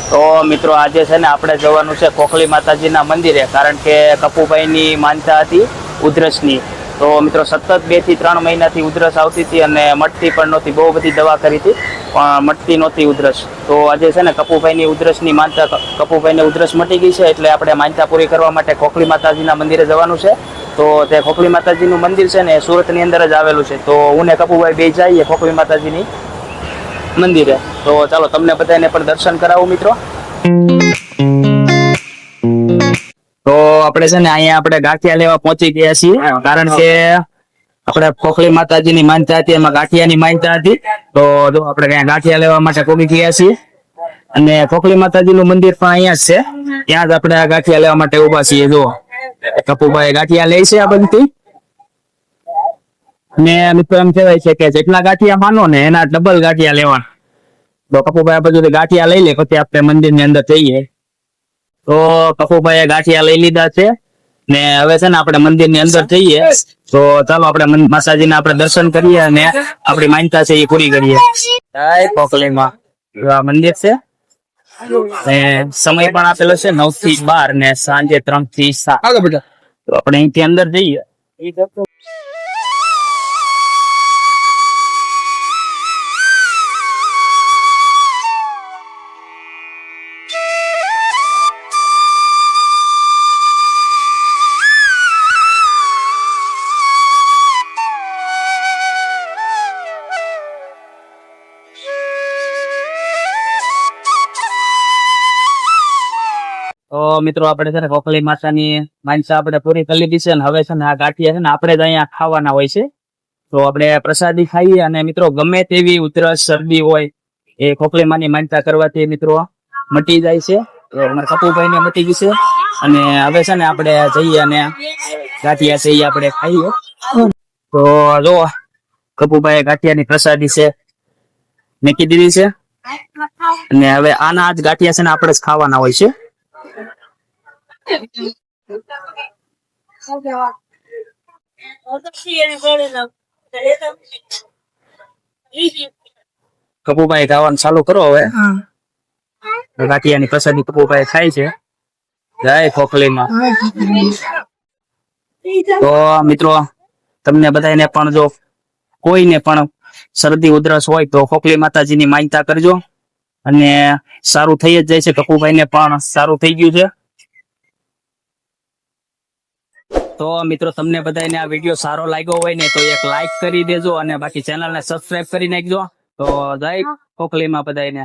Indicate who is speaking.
Speaker 1: તો મિત્રો આજે છે ને આપણે જવાનું છે ખોખલી માતાજીના મંદિરે, કારણ કે કપુભાઈની માનતા હતી ઉધરસની. તો મિત્રો સતત 2 થી 3 મહિનાથી ઉધરસ આવતી હતી અને મટતી પણ નહોતી. બહુ બધી દવા કરી હતી પણ મટતી નહોતી ઉધરસ. તો આજે છે ને કપુભાઈની ઉધરસની માનતા, કપુભાઈને ઉધરસ મટી ગઈ છે એટલે આપણે માનતા પૂરી કરવા માટે ખોખલી માતાજીના મંદિરે જવાનું છે. તો તે ખોખલી માતાજીનું મંદિર છે ને સુરતની અંદર જ આવેલું છે. તો હું ને કપુભાઈ બે જઈએ ખોખલી માતાજીની મંદિરે. તો ચાલો તમને બધાને પણ દર્શન કરાવું મિત્રો. તો આપણે છે ને અહીંયા આપણે ગાંઠિયા લેવા પહોંચી ગયા છીએ, કારણ કે આપણે ખોખલી માતાજીની માનતા હતી, એમાં ગાંઠિયાની માનતા હતી. તો જો આપણે ત્યાં ગાંઠિયા લેવા માટે પહોંચી ગયા છીએ અને ખોખલી માતાજીનું મંદિર પણ અહીંયા જ છે. ત્યાં જ આપણે આ ગાંઠિયા લેવા માટે ઉભા છીએ. જો કપુભાઈ ગાંઠિયા લે છે આ બનતી. ને મિત્રો એમ કહેવાય છે કે જેટલા ગાંઠિયા માનો ને એના ડબલ ગાંઠિયા લેવાના. તો કપુભાઈ આ બધું ગાંઠિયા લઈ લે પછી આપણે મંદિરની અંદર જઈએ. તો કપુભાઈએ ગાંઠિયા લઈ લીધા છે ને હવે છે ને આપણે મંદિરની અંદર જઈએ. તો ચાલો આપણે માતાજીના આપણે દર્શન કરીએ અને આપણી માનતા છે એ પૂરી કરીએ. જય ખોખલીમાં મંદિર છે ને સમય પણ આપેલો છે 9 થી 12 ને સાંજે 3 થી 7. તો આપણે અહીંથી અંદર જઈએ. તો મિત્રો આપણે છે ને ખોખલી માતાની માનતા આપણે પૂરી કરી લીધી છે ને હવે છે ને આ ગાંઠિયા છે ને આપણે જ અહીંયા ખાવાના હોય છે. તો આપણે પ્રસાદી ખાઈએ અને મિત્રો ગમે તેવી ઉધરસ શરદી હોય એ ખોખલી માની માનતા કરવાથી મિત્રો મટી જાય છે. તો અમારા કપુભાઈ ને મટી ગઈ છે અને હવે છે ને આપણે જઈએ અને ગાંઠિયા છે એ આપણે ખાઈએ. તો જો કપુભાઈ ગાંઠિયાની પ્રસાદી છે મૂકી દીધી છે અને હવે આના જ ગાંઠિયા છે ને આપણે જ ખાવાના હોય છે. કપુભાઈ ખાવાનું ચાલુ કરો હવે. ગાંઠિયાની પ્રસાદી કપુભાઈ ખાય છે. જય ખોખલીમાં. તો મિત્રો તમને બધાને પણ જો કોઈને પણ શરદી ઉધરસ હોય તો ખોખલી માતાજીની માનતા કરજો અને સારું થઈ જ જાય છે. કપુભાઈને પણ સારું થઈ ગયું છે. તો મિત્રો તમને બધાને આ વિડીયો સારો લાગ્યો હોય ને તો એક લાઈક કરી દેજો અને બાકી ચેનલને સબસ્ક્રાઇબ કરી નાખજો. તો જય ખોખલીમાં બધાને.